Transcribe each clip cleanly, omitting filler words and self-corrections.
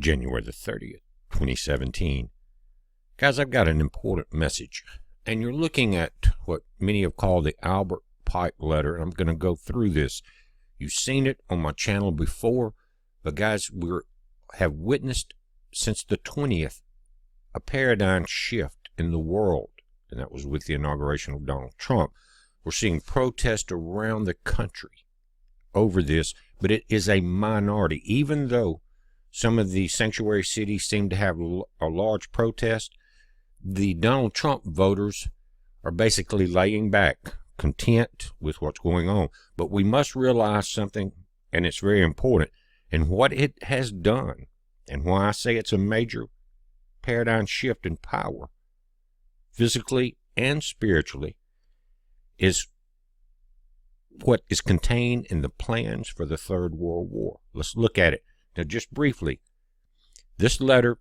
January the 30th, 2017. Guys, I've got an important message, and you're looking at what many have called the Albert Pike letter. I'm going to go through this. You've seen it on my channel before, but guys, we have witnessed since the 20th a paradigm shift in the world, and that was with the inauguration of Donald Trump. We're seeing protests around the country over this, but it is a minority. Even though some of the sanctuary cities seem to have a large protest, the Donald Trump voters are basically laying back, content with what's going on. But we must realize something, and it's very important, and what it has done, and why I say it's a major paradigm shift in power, physically and spiritually, is what is contained in the plans for the Third World War. Let's look at it. Now, just briefly, this letter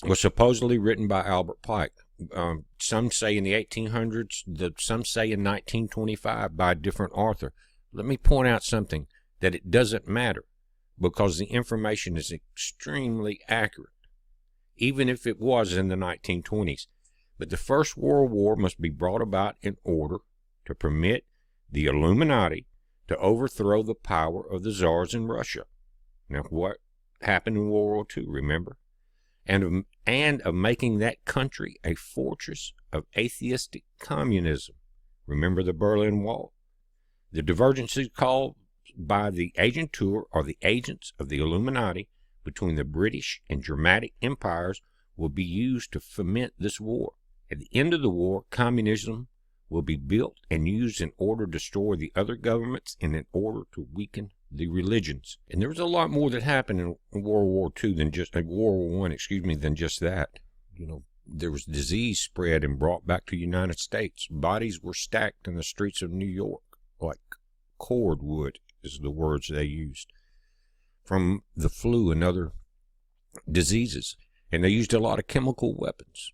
was supposedly written by Albert Pike. Some say in the 1800s, some say in 1925 by a different author. Let me point out something, that it doesn't matter, because the information is extremely accurate, even if it was in the 1920s. But the First World War must be brought about in order to permit the Illuminati to overthrow the power of the czars in Russia. Now, what happened in World War II, remember? And of making that country a fortress of atheistic communism. Remember the Berlin Wall? The divergences caused by the agentur, or the agents of the Illuminati, between the British and Germanic empires will be used to foment this war. At the end of the war, communism will be built and used in order to destroy the other governments and in order to weaken the religions. And there was a lot more that happened in World War II than just World War I, than just that. You know, there was disease spread and brought back to the United States. Bodies were stacked in the streets of New York like cordwood, is the words they used, from the flu and other diseases. And they used a lot of chemical weapons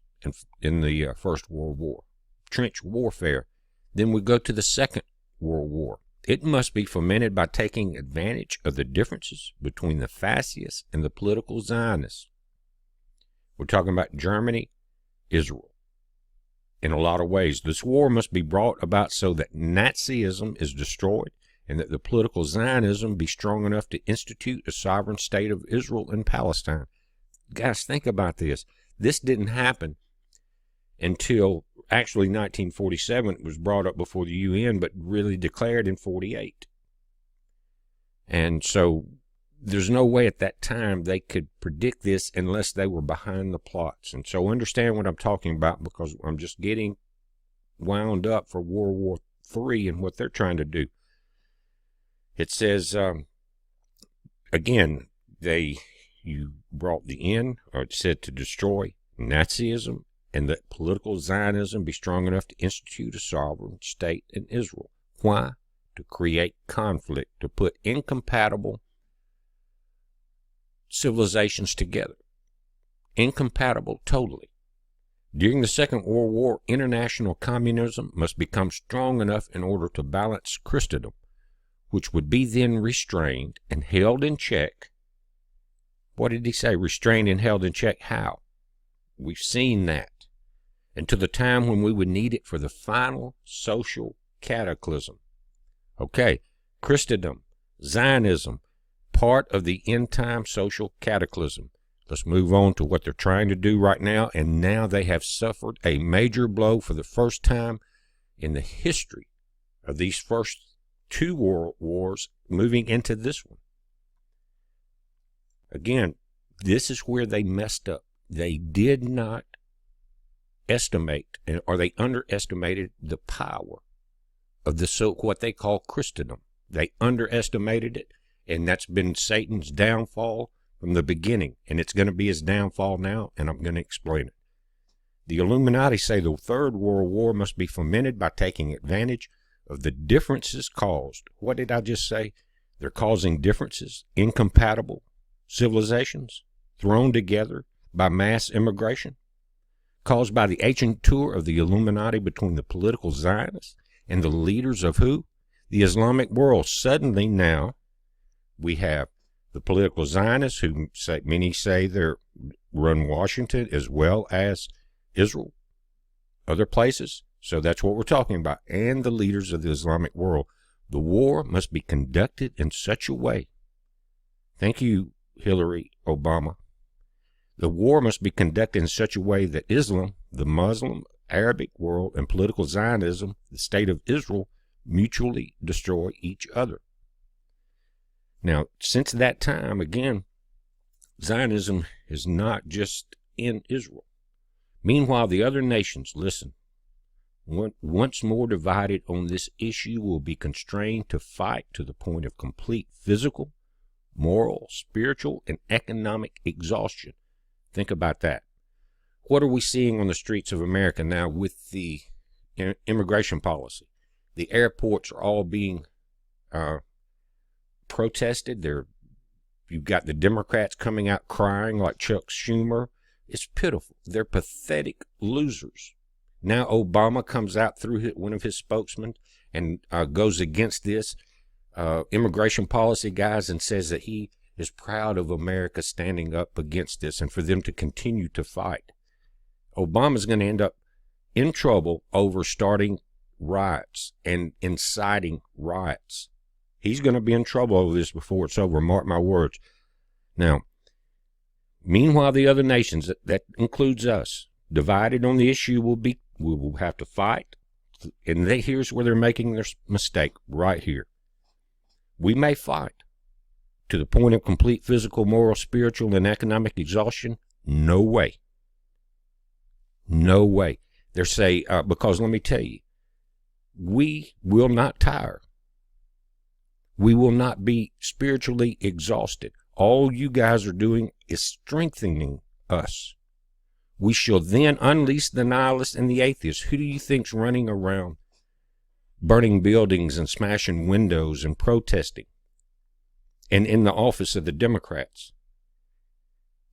in the First World War, trench warfare. Then we go to the Second World War. It must be fomented by taking advantage of the differences between the fascists and the political Zionists. We're talking about Germany, Israel. In a lot of ways, this war must be brought about so that Nazism is destroyed and that the political Zionism be strong enough to institute a sovereign state of Israel and Palestine. Guys, think about this. This didn't happen until actually 1947. It was brought up before the UN, but really declared in 48. And so there's no way at that time they could predict this unless they were behind the plots. And so understand what I'm talking about, because I'm just getting wound up for World War III and what they're trying to do. It says, again, you brought the end, or it said to destroy Nazism, and that political Zionism be strong enough to institute a sovereign state in Israel. Why? To create conflict, to put incompatible civilizations together. Incompatible totally. During the Second World War, international communism must become strong enough in order to balance Christendom, which would be then restrained and held in check. What did he say? Restrained and held in check. How? We've seen that. Until the time when we would need it for the final social cataclysm. Okay, Christendom, Zionism, part of the end-time social cataclysm. Let's move on to what they're trying to do right now, and now they have suffered a major blow for the first time in the history of these first two world wars, moving into this one. Again, this is where they messed up. They did not estimate, or they underestimated the power of the what they call Christendom. They underestimated it, and that's been Satan's downfall from the beginning, and it's going to be his downfall now, and I'm going to explain it. The Illuminati say the Third World War must be fomented by taking advantage of the differences caused. What did I just say? They're causing differences, incompatible civilizations thrown together by mass immigration, caused by the ancient tour of the Illuminati between the political Zionists and the leaders of who? The Islamic world. Suddenly now we have The political Zionists, who many say they run Washington as well as Israel, other places. So that's what we're talking about. And the leaders of the Islamic world. The war must be conducted in such a way. Thank you, Hillary Obama. The war must be conducted in such a way that Islam, the Muslim, Arabic world, and political Zionism, the state of Israel, mutually destroy each other. Now, since that time, again, Zionism is not just in Israel. Meanwhile, the other nations, listen, once more divided on this issue, will be constrained to fight to the point of complete physical, moral, spiritual, and economic exhaustion. Think about that. What are we seeing on the streets of America now with the immigration policy? The airports are all being protested. You've got the Democrats coming out crying like Chuck Schumer. It's pitiful. They're pathetic losers. Now Obama comes out through one of his spokesmen and goes against this immigration policy guys and says that he is proud of America standing up against this and for them to continue to fight. Obama's going to end up in trouble over starting riots and inciting riots. He's going to be in trouble over this before it's over, mark my words. Now, meanwhile, the other nations, that includes us, divided on the issue we will have to fight. And here's where they're making their mistake, right here. We may fight to the point of complete physical, moral, spiritual, and economic exhaustion. No way. No way. They say, because let me tell you, we will not tire. We will not be spiritually exhausted. All you guys are doing is strengthening us. We shall then unleash the nihilists and the atheists. Who do you think's running around burning buildings and smashing windows and protesting? And in the office of the Democrats.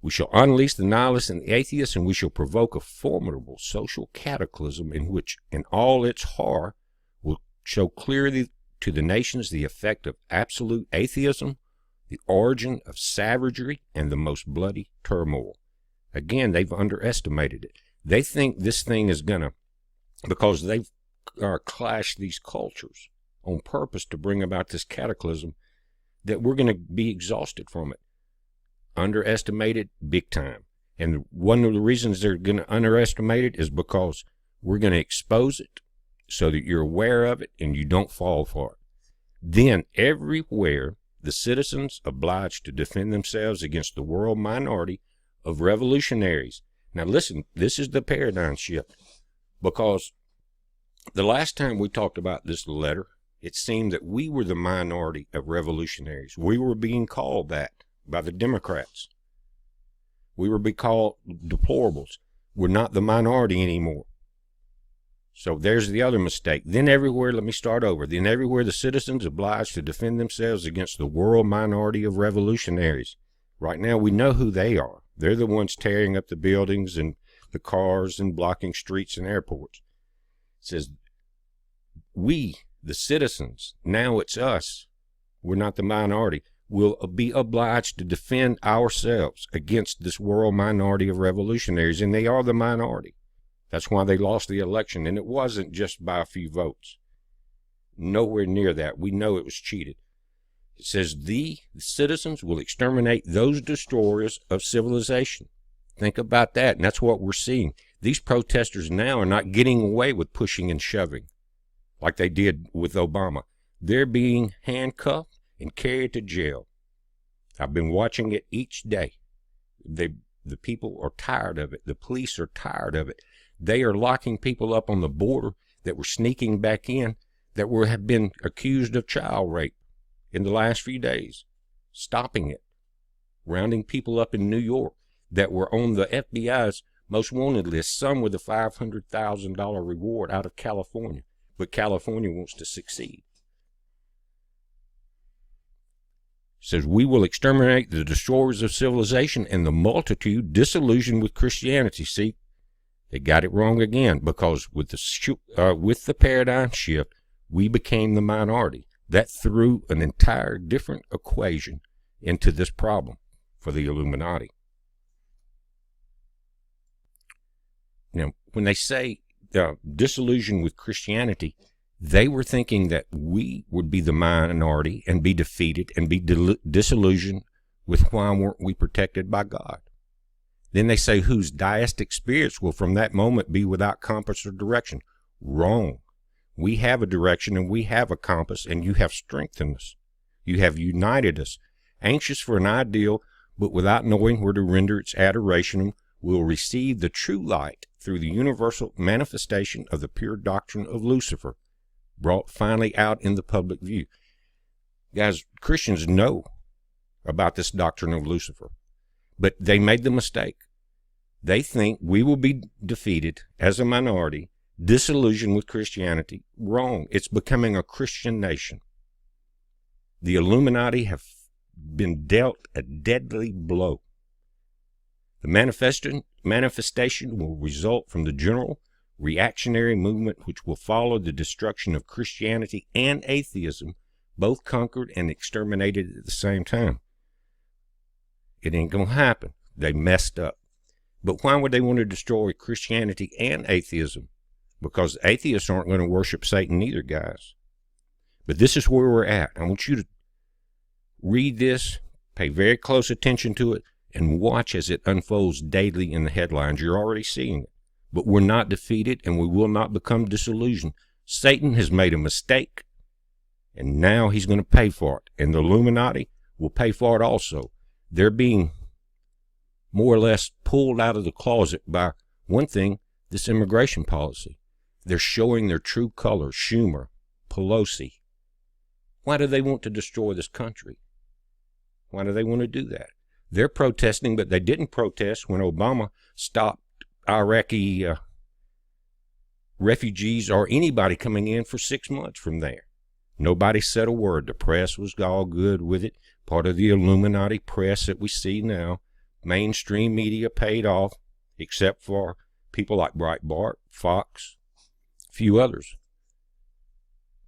We shall unleash the nihilists and the atheists, and we shall provoke a formidable social cataclysm in which, in all its horror, will show clearly to the nations the effect of absolute atheism, the origin of savagery, and the most bloody turmoil. Again, they've underestimated it. They think this thing is going to, because they've clashed these cultures on purpose to bring about this cataclysm, that we're going to be exhausted from it. Underestimated big time. And one of the reasons they're going to underestimate it is because we're going to expose it so that you're aware of it and you don't fall for it. Then everywhere the citizens obliged to defend themselves against the world minority of revolutionaries. Now listen, this is the paradigm shift, because the last time we talked about this letter, it seemed that we were the minority of revolutionaries. We were being called that by the Democrats. We were being called deplorables. We're not the minority anymore. So there's the other mistake. Then everywhere, let me start over. Then everywhere the citizens obliged to defend themselves against the world minority of revolutionaries. Right now we know who they are. They're the ones tearing up the buildings and the cars and blocking streets and airports. It says, we, the citizens, now it's us, we're not the minority, will be obliged to defend ourselves against this world minority of revolutionaries, and they are the minority. That's why they lost the election, and it wasn't just by a few votes. Nowhere near that. We know it was cheated. It says, the citizens will exterminate those destroyers of civilization. Think about that, and that's what we're seeing. These protesters now are not getting away with pushing and shoving like they did with Obama. They're being handcuffed and carried to jail. I've been watching it each day. The people are tired of it. The police are tired of it. They are locking people up on the border that were sneaking back in, that have been accused of child rape in the last few days, stopping it, rounding people up in New York that were on the FBI's most wanted list, some with a $500,000 reward out of California. But California wants to succeed. It says, we will exterminate the destroyers of civilization and the multitude disillusioned with Christianity. See, they got it wrong again, because with the paradigm shift, we became the minority. That threw an entire different equation into this problem for the Illuminati. Now, when they say disillusion with Christianity, they were thinking that we would be the minority and be defeated and be disillusioned with why weren't we protected by God. Then they say whose deistic spirits will from that moment be without compass or direction. Wrong. We have a direction and we have a compass, and you have strengthened us. You have united us. Anxious for an ideal, but without knowing where to render its adoration, will receive the true light through the universal manifestation of the pure doctrine of Lucifer, brought finally out in the public view. Guys, Christians know about this doctrine of Lucifer, but they made the mistake. They think we will be defeated as a minority, disillusioned with Christianity. Wrong. It's becoming a Christian nation. The Illuminati have been dealt a deadly blow. The manifestation will result from the general reactionary movement which will follow the destruction of Christianity and atheism, both conquered and exterminated at the same time. It ain't going to happen. They messed up. But why would they want to destroy Christianity and atheism? Because atheists aren't going to worship Satan either, guys. But this is where we're at. I want you to read this, pay very close attention to it, and watch as it unfolds daily in the headlines. You're already seeing it. But we're not defeated, and we will not become disillusioned. Satan has made a mistake, and now he's going to pay for it. And the Illuminati will pay for it also. They're being more or less pulled out of the closet by, one thing, this immigration policy. They're showing their true colors. Schumer, Pelosi. Why do they want to destroy this country? Why do they want to do that? They're protesting, but they didn't protest when Obama stopped Iraqi refugees or anybody coming in for 6 months from there. Nobody said a word. The press was all good with it. Part of the Illuminati press that we see now. Mainstream media paid off, except for people like Breitbart, Fox, a few others.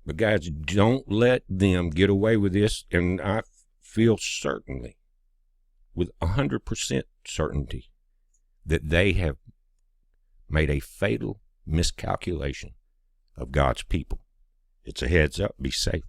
But guys, don't let them get away with this. And I feel certainly, with 100% certainty, that they have made a fatal miscalculation of God's people. It's a heads up. Be safe.